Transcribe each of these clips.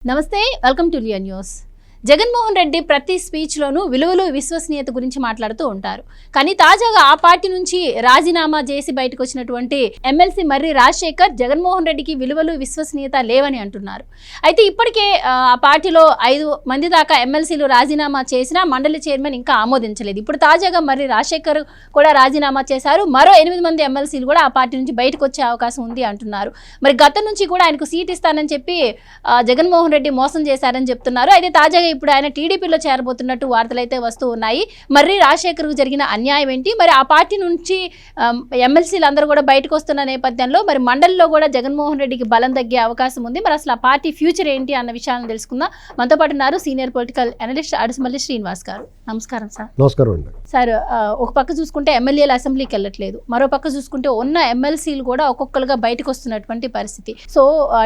నమస్తే, welcome to లియా news. Jaganmohan Reddy ప్రతి స్పీచ్లోనూ విలువలు విశ్వసనీయత గురించి మాట్లాడుతూ ఉంటారు. కానీ తాజాగా ఆ పార్టీ నుంచి రాజీనామా చేసి బయటకు వచ్చినటువంటి ఎమ్మెల్సీ మర్రి రాజశేఖర్ జగన్మోహన్ రెడ్డికి విలువలు విశ్వసనీయత లేవని అంటున్నారు. అయితే ఇప్పటికే ఆ పార్టీలో 5 మంది దాకా ఎమ్మెల్సీలు రాజీనామా చేసినా మండలి చైర్మన్ ఇంకా ఆమోదించలేదు. ఇప్పుడు తాజాగా మర్రి రాజశేఖర్ కూడా రాజీనామా చేశారు. మరో 8 మంది ఎమ్మెల్సీలు కూడా ఆ పార్టీ నుంచి బయటకు వచ్చే అవకాశం ఉంది అంటున్నారు. మరి గతం నుంచి కూడా ఆయనకు సీట్ ఇస్తానని చెప్పి జగన్మోహన్ రెడ్డి మోసం చేశారని చెప్తున్నారు. అయితే తాజాగా ఇప్పుడు ఆయన టీడీపీలో చేరబోతున్నట్టు వార్తలు అయితే వస్తూ ఉన్నాయి. మర్రి రాజశేఖర్కు జరిగిన అన్యాయం ఏంటి, మరి ఆ పార్టీ నుంచి ఎమ్మెల్సీలు అందరూ కూడా బయటకు వస్తున్న నేపథ్యంలో మరి మండలిలో కూడా జగన్మోహన్ రెడ్డికి బలం తగ్గే అవకాశం ఉంది. మరి అసలు ఆ పార్టీ ఫ్యూచర్ ఏంటి అన్న విషయాలను తెలుసుకుందాం. మనతో పాటు ఉన్నారు senior political analyst Adusumilli Srinivas గారు. నమస్కారం సార్. నమస్కారం అండి. సార్, ఒక పక్క చూసుకుంటే ఎమ్మెల్యేలు అసెంబ్లీకి వెళ్ళట్లేదు, మరో పక్క చూసుకుంటే ఉన్న ఎమ్మెల్సీలు కూడా ఒక్కొక్కరుగా బయటకు వస్తున్నటువంటి పరిస్థితి. సో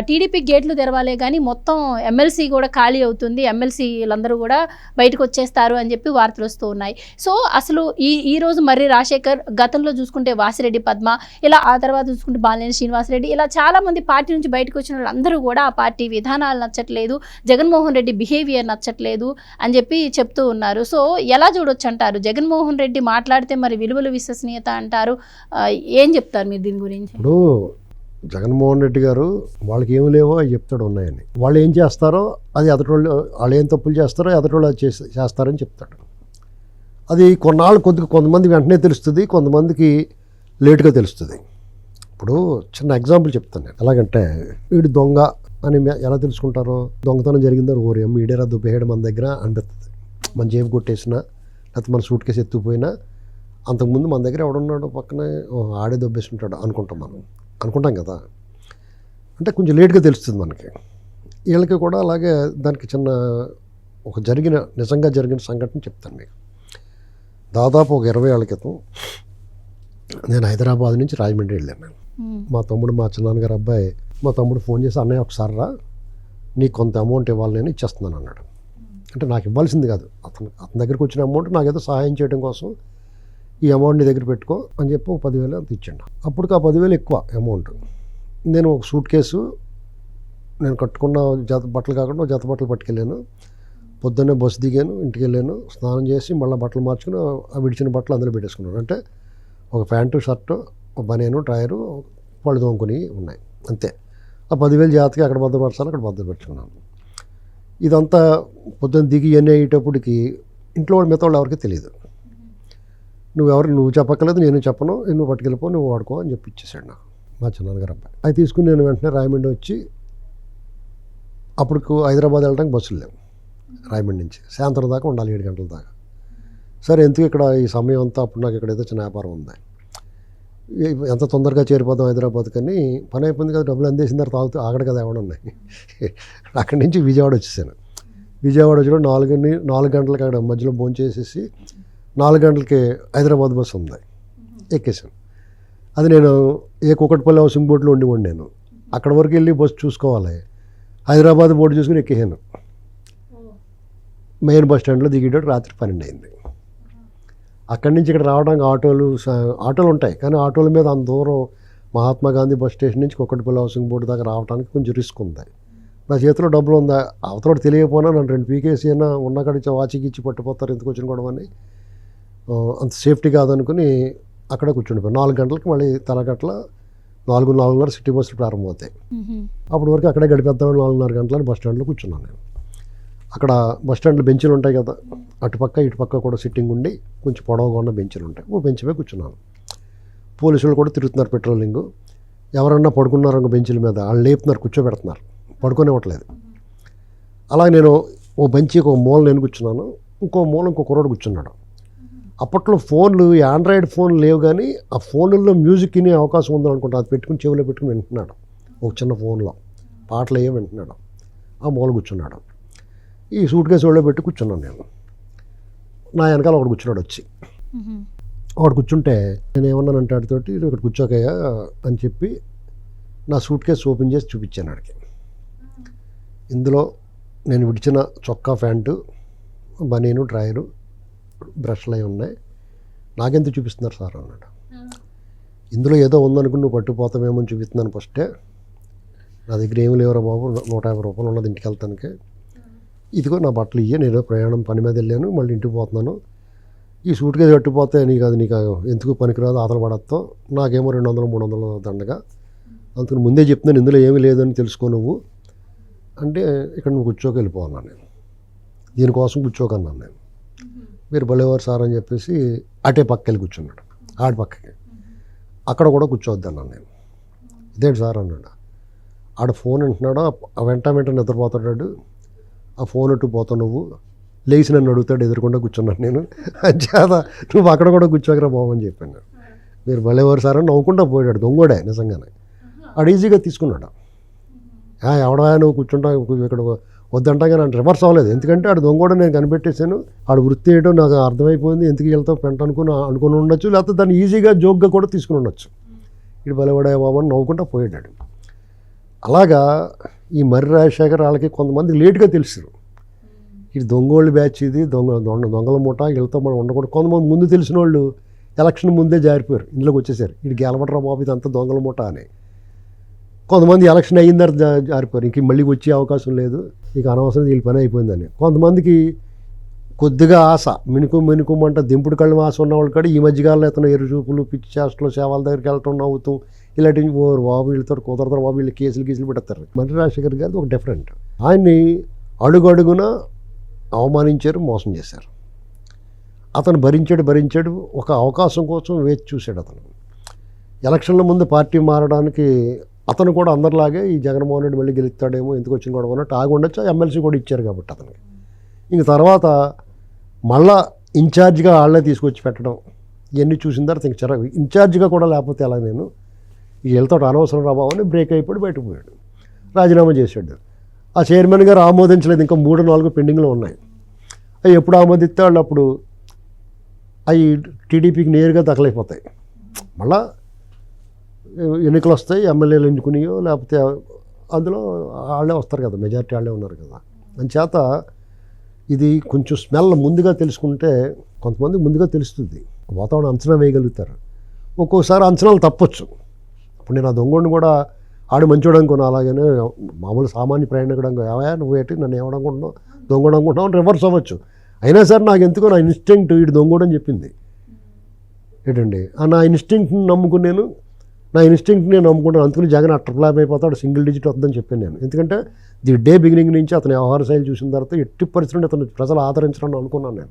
టీడీపీ గేట్లు తెరవాలే కానీ మొత్తం ఎమ్మెల్సీ కూడా ఖాళీ అవుతుంది, ఎమ్మెల్సీలందరూ కూడా బయటకు వచ్చేస్తారు అని చెప్పి వార్తలు వస్తూ ఉన్నాయి. సో అసలు ఈ రోజు మర్రి రాజశేఖర్, గతంలో చూసుకుంటే వాసిరెడ్డి పద్మ, ఇలా ఆ తర్వాత చూసుకుంటే బాలినేని శ్రీనివాసరెడ్డి, ఇలా చాలా మంది పార్టీ నుంచి బయటకు వచ్చిన వాళ్ళందరూ కూడా ఆ పార్టీ విధానాలు నచ్చట్లేదు, జగన్మోహన్ రెడ్డి బిహేవియర్ నచ్చట్లేదు అని చెప్పి చెప్తూ ఉన్నారు. సో ఎలా చూడొచ్చు అంటారు? జగన్మోహన్ రెడ్డి మాట్లాడితే మరి విలువలు విశ్వసనీయత అంటారు, ఏం చెప్తారు మీరు దీని గురించి? ఇప్పుడు జగన్మోహన్ రెడ్డి గారు వాళ్ళకి ఏమి లేవో అవి చెప్తాడు ఉన్నాయని, వాళ్ళు ఏం చేస్తారో అది ఎదటోళ్ళు, వాళ్ళు ఏం తప్పులు చేస్తారో ఎదటోళ్ళు అది చేస్తారని చెప్తాడు. అది కొన్నాళ్ళు కొంతమంది వెంటనే తెలుస్తుంది, కొంతమందికి లేటుగా తెలుస్తుంది. ఇప్పుడు చిన్న ఎగ్జాంపుల్ చెప్తాను నేను. ఎలాగంటే వీడు దొంగ అని ఎలా తెలుసుకుంటారో, దొంగతనం జరిగిందో ఓరేం ఈడేరా దుబ్బేయడం మన దగ్గర అనిపిస్తుంది. మన జేబు కొట్టేసినా లేకపోతే మన సూట్ కేసు ఎత్తుకుపోయినా అంతకుముందు మన దగ్గర ఎవడున్నాడో పక్కనే ఆడే దొబ్బేస్తుంటాడు అనుకుంటాం కదా. అంటే కొంచెం లేట్గా తెలుస్తుంది మనకి. వీళ్ళకి కూడా అలాగే దానికి చిన్న నిజంగా జరిగిన సంఘటన చెప్తాను మీకు. దాదాపు ఒక 20 ఏళ్ల క్రితం నేను హైదరాబాద్ నుంచి రాజమండ్రి వెళ్ళాను. మా చిన్నాన్నగారు అబ్బాయి మా తమ్ముడు ఫోన్ చేసి, అన్నయ్య ఒకసారి రా, నీకు కొంత అమౌంట్ ఇవ్వాలి, నేను ఇచ్చేస్తున్నాను అన్నాడు. అంటే నాకు ఇవ్వాల్సింది కాదు, అతని దగ్గరికి వచ్చిన అమౌంట్ నాకేదో సహాయం చేయడం కోసం ఈ అమౌంట్ నీ దగ్గర పెట్టుకో అని చెప్పి 10,000 అంత ఇచ్చాడు. అప్పటికి ఆ 10,000 ఎక్కువ అమౌంట్. నేను ఒక సూట్ కేసు, నేను కట్టుకున్న బట్టలు కాకుండా జత బట్టలు పట్టుకెళ్ళాను. పొద్దున్నే బస్సు దిగాను, ఇంటికి వెళ్ళాను, స్నానం చేసి మళ్ళీ బట్టలు మార్చుకుని ఆ విడిచిన బట్టలు అందులో పెట్టేసుకున్నాను. అంటే ఒక ప్యాంటు, షర్టు, ఒక బనియను, టైరు, పళ్ళు తోముకొని ఉన్నాయి అంతే. ఆ 10,000 జాతకి అక్కడ భద్రపరచాలి, అక్కడ భద్రపరుచుకున్నాను. ఇదంతా పొద్దున్న దిగి ఇవన్నీ అయ్యేటప్పటికి ఇంట్లో వాళ్ళు మిగతా వాళ్ళు ఎవరికి తెలియదు. నువ్వు చెప్పక్కలేదు, నేను చెప్పను, నువ్వు పట్టుకెళ్ళిపో, నువ్వు వాడుకో అని చెప్పి ఇచ్చేసాడు నాకు మా చిన్నాన్నగారు అబ్బాయి. అది తీసుకుని నేను వెంటనే రాయమండ్రి వచ్చి, అప్పటికి హైదరాబాద్ వెళ్ళడానికి బస్సులు లేవు. రాయమండ్రి నుంచి సాయంత్రం దాకా ఉండాలి, 7 గంటల దాకా. సరే ఎందుకు ఇక్కడ ఈ సమయం అంతా, అప్పుడు నాకు ఇక్కడ ఏదో చిన్న వ్యాపారం ఉంది, ఎంత తొందరగా చేరిపోదాం హైదరాబాద్ కానీ పని అయిపోయింది కదా, డబ్బులు అందేసిన తర్వాత ఆగడు కదా ఎవడున్నాయి. అక్కడి నుంచి విజయవాడ వచ్చేసాను. విజయవాడ వచ్చి 4 గంటలకి అక్కడ మధ్యలో భోజనం చేసేసి 4 గంటలకి హైదరాబాద్ బస్సు ఉంది, ఎక్కేసాను. అది నేను కూకట్పల్లి హౌసింగ్ బోర్డులో ఉండివ్వండి. నేను అక్కడ వరకు వెళ్ళి బస్సు చూసుకోవాలి, హైదరాబాద్ బోర్డు చూసుకుని ఎక్కేసాను. మెయిన్ బస్ స్టాండ్లో దిగేటప్పుడు రాత్రి 12 అయింది. అక్కడి నుంచి ఇక్కడ రావడానికి ఆటోలు ఉంటాయి, కానీ ఆటోల మీద అంత దూరం మహాత్మా గాంధీ బస్ స్టేషన్ నుంచి కూకట్పల్లి హౌసింగ్ బోర్డు దాకా రావడానికి కొంచెం రిస్క్ ఉంది. నా చేతిలో డబ్బులు ఉందా, అవతల తెలియకపోయినా నన్ను 2 పీకేసి అయినా ఉన్నకాడికి వాచికి ఇచ్చి పట్టుపోతారు, ఎందుకు వచ్చిన కూడా అని అంత సేఫ్టీ కాదనుకుని అక్కడ కూర్చుండిపోయాను. 4 గంటలకి మళ్ళీ తలగట్ల 4:30 సిటీ బస్సులు ప్రారంభమవుతాయి. అప్పటి వరకు అక్కడే గడిపేద్దాం 4:30 గంటలని బస్ స్టాండ్లో కూర్చున్నాను నేను. అక్కడ బస్ స్టాండ్లో బెంచీలు ఉంటాయి కదా, అటుపక్క ఇటుపక్క కూడా సిట్టింగ్ ఉండి కొంచెం పొడవుగా ఉన్న బెంచీలు ఉంటాయి. బెంచ్పై కూర్చున్నాను. పోలీసులు కూడా తిరుగుతున్నారు, పెట్రోలింగ్. ఎవరన్నా పడుకున్నారు బెంచీల మీద, వాళ్ళు లేపుతున్నారు, కూర్చోబెడుతున్నారు, పడుకోనివ్వట్లేదు. అలాగే నేను బెంచీకి ఒక మూల నేను కూర్చున్నాను, ఇంకో మూల ఇంకో కుర్రాడు కూర్చున్నాడు. అప్పట్లో ఫోన్లు, ఆండ్రాయిడ్ ఫోన్లు లేవు, కానీ ఆ ఫోన్లలో మ్యూజిక్ వినే అవకాశం ఉందనుకుంటా. అది పెట్టుకుని చెవిలో పెట్టుకుని వింటున్నాడు, ఒక చిన్న ఫోన్లో పాటలు అయ్యే వింటున్నాడు. ఆ మూల కూర్చున్నాడు. ఈ సూట్ కేసు ఒళ్ళో పెట్టి కూర్చున్నాను నేను. నా వెనకాల ఒకడు కూర్చున్నాడు వచ్చి. ఒకడు కూర్చుంటే నేను ఏమన్నానంటే ఆడితోటి, ఇక్కడ కూర్చోకయ్యా అని చెప్పి నా సూట్ కేసు ఓపెన్ చేసి చూపించాను ఆడికి. ఇందులో నేను విడిచిన చొక్కా, ప్యాంటు, బనీను, డ్రాయరు, బ్రష్లు అవి ఉన్నాయి, నాకెందుకు చూపిస్తున్నారు సార్ అన్నాడు. ఇందులో ఏదో ఉందనుకుని నువ్వు పట్టుకుపోతామేమో అని చూపిస్తున్నాను ఫస్టే, నా దగ్గర ఏమి లేవురా బాబు, 150 రూపాయలు ఉన్నది ఇంటికి వెళ్తానికి, ఇదిగో నా బట్టలు ఇయ్యే, నేను ప్రయాణం పని మీద వెళ్ళాను, మళ్ళీ ఇంటికి పోతున్నాను, ఈ సూట్ కేసు కట్టిపోతే నీకు అది నీకు ఎందుకు పనికిరాదు, ఆతలు పడతాం, నాకేమో 200-300 దండగా, అందుకని ముందే చెప్తున్నాను ఇందులో ఏమీ లేదని తెలుసుకో నువ్వు అంటే, ఇక్కడ నువ్వు కూర్చోకి వెళ్ళిపోన్నాను నేను, దీనికోసం కూర్చోకన్నాను నేను, మీరు భలేవారు సార్ అని చెప్పేసి అటే పక్కకి కూర్చున్నాడు, ఆడి పక్కకి, అక్కడ కూడా కూర్చోవద్దన్నాను నేను. ఇదేంటి సార్ అన్నాడు. ఆడ ఫోన్ అంటున్నాడు, వెంట నిద్రపోతాడు, ఆ ఫోన్ అట్టు పోతావు నువ్వు, లేచి నన్ను అడుగుతాడు, ఎదురుకుండా కూర్చున్నాను నేను, చేత నువ్వు అక్కడ కూడా కూర్చోకరా బాబు అని చెప్పాను. మీరు భలేవారు సార్ అని నవ్వుకుంటా పోయాడు, దొంగోడే నిజంగానే. ఆడు ఈజీగా తీసుకున్నాడు. ఎవడా నువ్వు కూర్చుంటావు ఇక్కడ వద్దంటా కానీ అంటే రివర్స్ అవ్వలేదు, ఎందుకంటే ఆడు దొంగోడు నేను కనిపెట్టేశాను, ఆడు వృత్తి ఏంటో నాకు అర్థమైపోయింది, ఎందుకు వెళ్తావు పెంట అనుకుని ఉండొచ్చు, లేకపోతే దాన్ని ఈజీగా జోక్గా కూడా తీసుకుని ఉండొచ్చు. ఇటు బలవాడే బాబు అని నవ్వుకుంటా పోయాడు. అలాగా ఈ మర్రి రాజశేఖర్ వాళ్ళకి కొంతమంది లేట్గా తెలుసు, ఇది దొంగోళ్ళు బ్యాచ్, ఇది దొంగల మూట, వీళ్ళతో మనం ఉండకూడదు. కొంతమంది ముందు తెలిసిన వాళ్ళు ఎలక్షన్ ముందే జారిపోయారు, ఇంట్లోకి వచ్చేసారు, ఇది గెలవడరా బాబు ఇదంతా దొంగల మూట అని. కొంతమంది ఎలక్షన్ అయిన తర్వాత జారిపోయారు, ఇంక మళ్ళీ వచ్చే అవకాశం లేదు, ఇక అనవసరం వీళ్ళ పని అయిపోయిందని. కొంతమందికి కొద్దిగా ఆశ, మినుకుమంట దింపుడు కళ్ళు ఆశ ఉన్నవాళ్ళు కూడా ఈ మధ్యకాలంలో ఇతను ఎరు చూపులు, పిచ్చి చేష్టలు, సేవల దగ్గరికి వెళ్ళటం, నవ్వుతాం, ఇలాంటివి బాబు వీళ్ళతో కుదరతారు బాబు, వీళ్ళు కేసులు పెడతారు. మర్రి రాజశేఖర్ గారిది ఒక డిఫరెంట్. ఆయన్ని అడుగడుగున అవమానించారు, మోసం చేశారు. అతను భరించాడు, ఒక అవకాశం కోసం వేచి చూశాడు. అతను ఎలక్షన్ల ముందు పార్టీ మారడానికి అతను కూడా అందరిలాగే ఈ జగన్మోహన్ రెడ్డి మళ్ళీ గెలుస్తాడేమో, ఎందుకు వచ్చిన గొడవ అన్నట్టు ఆగి ఉండొచ్చు, ఎమ్మెల్సీ కూడా ఇచ్చారు కాబట్టి అతనికి. ఇంక తర్వాత మళ్ళా ఇన్ఛార్జ్గా వాళ్ళే తీసుకొచ్చి పెట్టడం, ఇవన్నీ చూసిన తర్వాత ఇంక చిరాకు, ఇన్ఛార్జ్గా కూడా లేకపోతే ఎలా నేను, ఇక వెళ్తాడు అనవసరం రాబావని బ్రేక్ అయిపోయి బయటకు పోయాడు, రాజీనామా చేశాడు. ఆ చైర్మన్ గారు ఆమోదించలేదు, ఇంకా 3-4 పెండింగ్లో ఉన్నాయి. అవి ఎప్పుడు ఆమోదిస్తే వాళ్ళు అప్పుడు అవి టీడీపీకి నేరుగా దఖలైపోతాయి. మళ్ళా ఎన్నికలు వస్తాయి, ఎమ్మెల్యేలు ఎన్నుకునియో లేకపోతే అందులో వాళ్ళే వస్తారు కదా, మెజారిటీ వాళ్ళే ఉన్నారు కదా. అందుచేత ఇది కొంచెం స్మెల్ ముందుగా తెలుసుకుంటే, కొంతమంది ముందుగా తెలుస్తుంది, వాతావరణం అంచనా వేయగలుగుతారు. ఒక్కోసారి అంచనాలు తప్పొచ్చు. ఇప్పుడు నేను ఆ దొంగని కూడా ఆడు మంచోడు అనుకున్నా, అలాగనే మామూలు సామాన్య ప్రయాణికుడు ఏవయా నువ్వు ఏంటి నన్ను ఏమనుకుంటున్నావు, దొంగడు అనుకుంటున్నావు అని రివర్స్ అవ్వచ్చు. అయినా సరే నాకు ఎందుకో నా ఇన్స్టింక్ట్ వీడు దొంగడు అని చెప్పింది ఏంటండి, నా ఇన్స్టింక్ట్ని నమ్ముకున్నాను, నా ఇన్స్టింక్ట్ నేను నమ్ముకుంటాను, అందుకని జగన్ అట్రప్లాప్ అయిపోతాడు, సింగిల్ డిజిట్ వస్తుందని చెప్పాను నేను. ఎందుకంటే ది డే బిగినింగ్ నుంచి అతని వ్యవహార శైలి చూసిన తర్వాత ఎట్టి పరిస్థితుల్లో అతను ప్రజలు ఆదరించడం అనుకున్నాను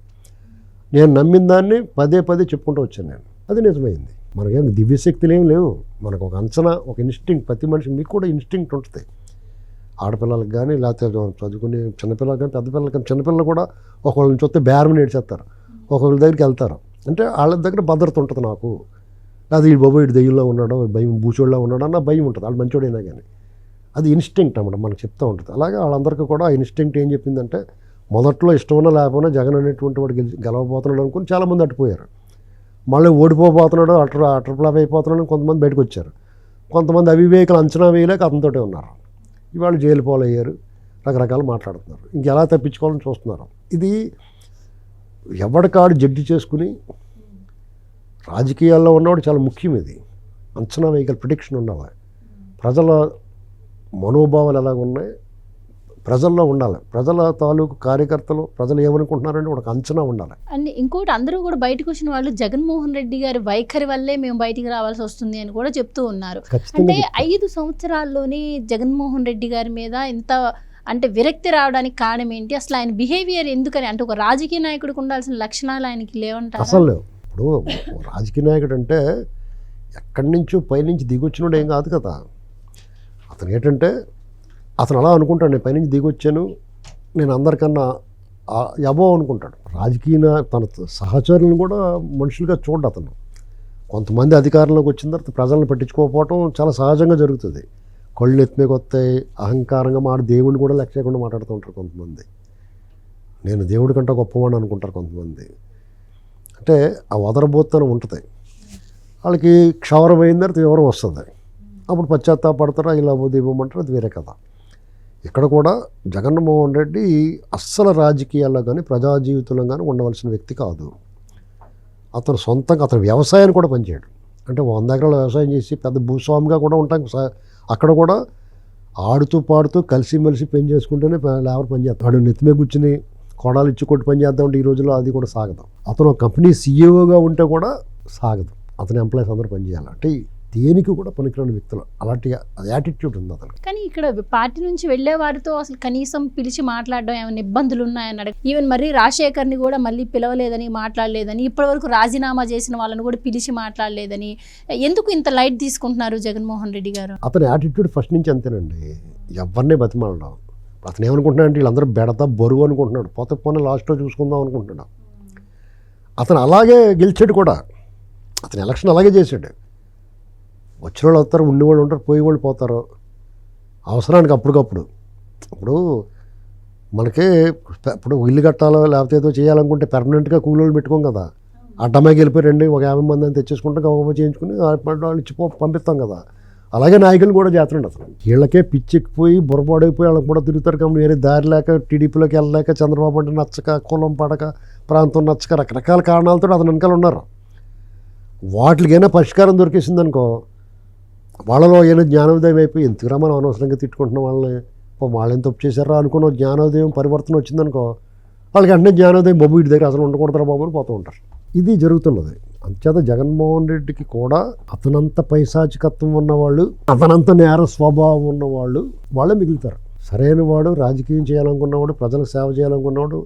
నేను నమ్మిన దాన్ని పదే చెప్పుకుంటూ వచ్చాను నేను. అది నిజమైంది. మనకేం దివ్యశక్తులు ఏం లేవు, మనకు ఒక అంచనా, ఒక ఇన్స్టింక్ట్, ప్రతి మనిషి మీకు కూడా ఇన్స్టింక్ట్ ఉంటుంది. ఆడపిల్లలకు కానీ లేకపోతే చదువుకునే చిన్నపిల్లలు కానీ పెద్దపిల్లలు కానీ, చిన్నపిల్లలు కూడా ఒకళ్ళని చూస్తే బేరం నేర్చేస్తారు, ఒకళ్ళ దగ్గరికి వెళ్తారు, అంటే వాళ్ళ దగ్గర భద్రత ఉంటుంది. నాకు అది ఈ బాబు ఇటు దెయ్యంలో ఉన్నాడో, భయం బూచోళ్ళలో ఉన్నాడో అన్న భయం ఉంటుంది, వాళ్ళు మంచోడైనా కానీ. అది ఇన్స్టింక్ట్ అన్నమాట, మనకు చెప్తూ ఉంటుంది. అలాగే వాళ్ళందరికీ కూడా ఆ ఇన్స్టింక్ట్ ఏం చెప్పిందంటే, మొదట్లో ఇష్టమన్నా లేకపోయినా జగన్ అనేటువంటి వాడు గెలవబోతున్నాడు అనుకుని చాలామంది అట్టుపోయారు. మళ్ళీ ఓడిపోబోతున్నాడు, అటర్ప్లాప్ అయిపోతున్నాడు కొంతమంది బయటకు వచ్చారు. కొంతమంది అవివేకాలు అంచనా వేయలేక అతనితోటే ఉన్నారు. ఇవాళ జైలు పాలయ్యారు, రకరకాలు మాట్లాడుతున్నారు, ఇంకెలా తప్పించుకోవాలని చూస్తున్నారు. ఇది ఎవరికాడు జడ్జి చేసుకుని, రాజకీయాల్లో ఉన్నవాడు చాలా ముఖ్యం. ఇది అంచనా వేయగల ప్రిడిక్షన్ ఉండాలి. ప్రజల మనోభావాలు ఎలాగ ఉన్నాయి, ప్రజల్లో ఉండాలి. ప్రజల తాలూకు కార్యకర్తలు ప్రజలు ఏమనుకుంటున్నారంటే ఒక అంచనా ఉండాలి. అండ్ ఇంకోటి, అందరూ కూడా బయటకు వచ్చిన వాళ్ళు జగన్మోహన్ రెడ్డి గారి వైఖరి వల్లే మేము బయటికి రావాల్సి వస్తుంది అని కూడా చెప్తూ ఉన్నారు. అంటే 5 సంవత్సరాల్లోనే జగన్మోహన్ రెడ్డి గారి మీద ఇంత అంటే విరక్తి రావడానికి కారణం ఏంటి? అసలు ఆయన బిహేవియర్ ఎందుకని, అంటే ఒక రాజకీయ నాయకుడికి ఉండాల్సిన లక్షణాలు ఆయనకి లేవంటారు? అసలు లేవు. ఇప్పుడు రాజకీయ నాయకుడు అంటే ఎక్కడి నుంచో పైనుంచి దిగొచ్చినోడు ఏం కాదు కదా. అతను ఏంటంటే అతను అలా అనుకుంటాడు, నేను పైనుంచి దిగొచ్చాను, నేను అందరికన్నా అబోవ్ అనుకుంటాడు. రాజకీయ తన సహచరులను కూడా మనుషులుగా చూడ అతను. కొంతమంది అధికారంలోకి వచ్చిన తర్వాత ప్రజలను పట్టించుకోకపోవటం చాలా సహజంగా జరుగుతుంది. కళ్ళు ఎత్తుమీకి వస్తాయి, అహంకారంగా దేవుడిని కూడా లెక్క చేయకుండా మాట్లాడుతూ ఉంటారు కొంతమంది. నేను దేవుడి కంటే గొప్పవాడిని అనుకుంటారు కొంతమంది. అంటే ఆ వదరబోత్తనం ఉంటుంది వాళ్ళకి. క్షవరం అయిన తర్వాత వివరం వస్తుంది, అప్పుడు పశ్చాత్తాపడతారా, ఇలా దీపమంటారు, అది వేరే కథ. ఇక్కడ కూడా జగన్మోహన్ రెడ్డి అస్సలు రాజకీయాల్లో కానీ ప్రజా జీవితంలో కానీ ఉండవలసిన వ్యక్తి కాదు. అతను సొంతంగా అతను వ్యవసాయాన్ని కూడా పనిచేయడు. అంటే 100 ఎకరాల వ్యవసాయం చేసి పెద్ద భూస్వామిగా కూడా ఉంటాం. అక్కడ కూడా ఆడుతూ పాడుతూ కలిసిమెలిసి పని చేసుకుంటేనే లేబర్ పని చేస్తాడు. వాడు నెత్తిమే కూర్చుని కొడాలు ఇచ్చి కొట్టి పని చేద్దామంటే ఈ రోజుల్లో అది కూడా సాగదు. అతను ఒక కంపెనీ సీఈఓగా ఉంటే కూడా సాగదు. అతని ఎంప్లాయీస్ అందరూ పనిచేయాలి. అంటే దేనికి కూడా పనికిరాని వ్యక్తులు, అలాంటి యాటిట్యూడ్ ఉంది అతను. కానీ ఇక్కడ పార్టీ నుంచి వెళ్ళే వారితో అసలు కనీసం పిలిచి మాట్లాడడం ఏమైనా ఇబ్బందులు ఉన్నాయని అడగ, ఈవెన్ మరి రాజశేఖర్ని కూడా మళ్ళీ పిలవలేదని, మాట్లాడలేదని, ఇప్పటివరకు రాజీనామా చేసిన వాళ్ళని కూడా పిలిచి మాట్లాడలేదని, ఎందుకు ఇంత లైట్ తీసుకుంటున్నారు జగన్మోహన్ రెడ్డి గారు? అతని యాటిట్యూడ్ ఫస్ట్ నుంచి అంతేనండి. ఎవరినే బతిమాలడం. అతను ఏమనుకుంటున్నాడు అంటే వీళ్ళందరూ బెడతా బరువు అనుకుంటున్నాడు. పోతే లాస్ట్లో చూసుకుందాం అనుకుంటున్నాడు. అతను అలాగే గెలిచాడు కూడా. అతను ఎలక్షన్ అలాగే చేశాడు. వచ్చిన వాళ్ళు వస్తారు, ఉండేవాళ్ళు ఉంటారు, పోయేవాళ్ళు పోతారు. అవసరానికి అప్పటికప్పుడు. ఇప్పుడు మనకి ఇప్పుడు ఇల్లు కట్టాలో లేకపోతే ఏదో చేయాలనుకుంటే పెర్మనెంట్గా కూలీలు పెట్టుకోం కదా. అడ్డమాకి వెళ్ళిపోయి రండి ఒక 50 మంది అని తెచ్చేసుకుంటే గొప్ప చేయించుకుని వాళ్ళు ఇచ్చి పంపిస్తాం కదా. అలాగే నాయకులు కూడా చేస్తున్నాడు అసలు. వీళ్ళకే పిచ్చెక్కిపోయి బుర్రపాడైపోయి వాళ్ళకి కూడా తిరుగుతారు. కాబట్టి వేరే దారి లేక, టీడీపీలోకి వెళ్ళలేక, చంద్రబాబు అంటే నచ్చక, కులం పడక, ప్రాంతం నచ్చక, రకరకాల కారణాలతో అతను వెనకాల ఉన్నారు. వాటికైనా పరిష్కారం దొరికేసిందనుకో, వాళ్ళలో ఏదో జ్ఞానోదయం అయిపోయి ఎందుకురా మనం అనవసరంగా తిట్టుకుంటున్నాం వాళ్ళని, వాళ్ళు ఎంత తప్పు చేశారా అనుకున్న జ్ఞానోదయం పరివర్తన వచ్చిందనుకో, వాళ్ళకి వెంటనే జ్ఞానోదయం బాబు వీటి దగ్గర అసలు ఉండకూడదురా బాబు అని పోతూ ఉంటారు. ఇది జరుగుతున్నది. అంచేత జగన్మోహన్ రెడ్డికి కూడా అతనంత పైశాచికత్వం ఉన్నవాళ్ళు, అతనంత నేర స్వభావం ఉన్నవాళ్ళు వాళ్ళే మిగులుతారు. సరైన వాడు, రాజకీయం చేయాలనుకున్నవాడు, ప్రజలకు సేవ చేయాలనుకున్నవాడు,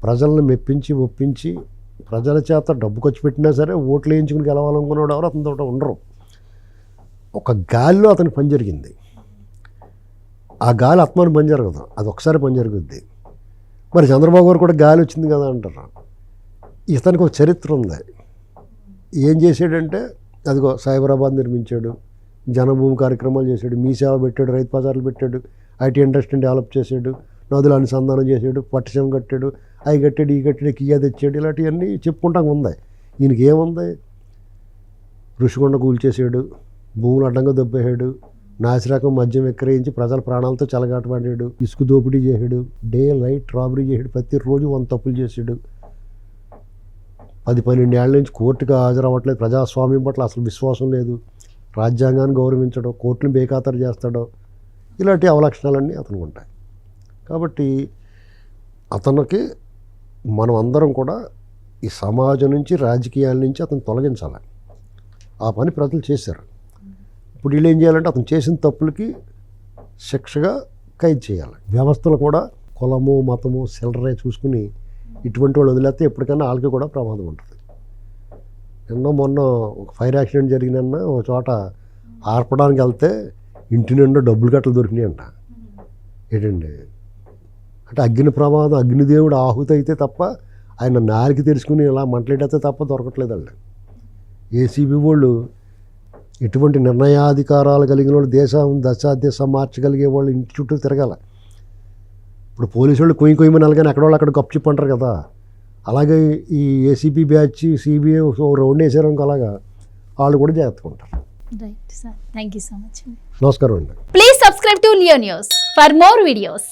ప్రజలను మెప్పించి ఒప్పించి ప్రజల చేత డబ్బు ఖర్చు పెట్టినా సరే ఓట్లు వేయించుకుని గెలవాలనుకున్నవాడు ఎవరు అతనితో ఉండరు. ఒక గాలిలో అతనికి పని జరిగింది. ఆ గాలి ఆత్మాను పని జరగదు, అది ఒకసారి పని జరుగుద్ది. మరి చంద్రబాబు గారు కూడా గాలి వచ్చింది కదా అంటారు. ఇతనికి ఒక చరిత్ర ఉంది. ఏం చేశాడంటే అదిగో సైబరాబాద్ నిర్మించాడు, జనభూమి కార్యక్రమాలు చేశాడు, మీ సేవ పెట్టాడు, రైతు బజార్లు పెట్టాడు, ఐటీ ఇండస్ట్రీని డెవలప్ చేశాడు, నదులు అనుసంధానం చేశాడు, పట్టిసీమ కట్టాడు, అవి కట్టాడు, ఈ కట్టాడు, కియా తెచ్చాడు, ఇలాంటివన్నీ చెప్పుకుంటాం ఉంది. ఈయనకి ఏముంది? ఋషికొండ కూల్చేసాడు, భూములు అడ్డంగా దొబ్బేశాడు, నాసిరకం మద్యం విక్రయించి ప్రజల ప్రాణాలతో చెలగాటపడ్డాడు, ఇసుక దోపిడీ చేశాడు, డే లైట్ రాబరీ చేశాడు, ప్రతిరోజు 100 తప్పులు చేశాడు. 10-12 ఏళ్ళ నుంచి కోర్టుకు హాజరవ్వట్లేదు, ప్రజాస్వామ్యం పట్ల అసలు విశ్వాసం లేదు, రాజ్యాంగాన్ని గౌరవించడం, కోర్టుని బేఖాతరు చేస్తాడో, ఇలాంటి అవలక్షణాలన్నీ అతనికి ఉంటాయి. కాబట్టి అతనికి మనం అందరం కూడా ఈ సమాజం నుంచి, రాజకీయాల నుంచి అతను తొలగించాలి. ఆ పని ప్రజలు చేశారు. ఇప్పుడు వీళ్ళు ఏం చేయాలంటే అతను చేసిన తప్పులకి శిక్షగా ఖైదు చేయాలి. వ్యవస్థలు కూడా కులము, మతము, సిల్లరే చూసుకుని ఇటువంటి వాళ్ళు వదిలేస్తే ఎప్పటికైనా వాళ్ళకి కూడా ప్రమాదం ఉంటుంది. మొన్న ఒక ఫైర్ యాక్సిడెంట్ జరిగిన ఒక చోట ఆర్పడానికి వెళ్తే ఇంటి నిండా డబ్బులు కట్టలు దొరికినాయి అంట. ఏంటండి అంటే అగ్ని ప్రమాదం, అగ్నిదేవుడు ఆహుతి అయితే తప్ప ఆయన నాలికి తెలుసుకుని ఇలా మంటలేటైతే తప్ప దొరకట్లేదు వాళ్ళు. ఏసీబీ వాళ్ళు ఎటువంటి నిర్ణయాధికారాలు కలిగిన వాళ్ళు, దశ మార్చగలిగే వాళ్ళు ఇంటి చుట్టూ తిరగాల. ఇప్పుడు పోలీసు వాళ్ళు కొయ్యమని అలాగని ఎక్కడ వాళ్ళు అక్కడ గప్చిప్ అంటారు కదా, అలాగే ఈ ఏసీబీ బ్యాచ్, సిబిఐ రౌండ్ వేసారు ఇంకో అలాగా వాళ్ళు కూడా జాగ్రత్తగా ఉంటారు. Right sir, thank you so much. నమస్కారం అండి. Please subscribe to Leo news for more videos.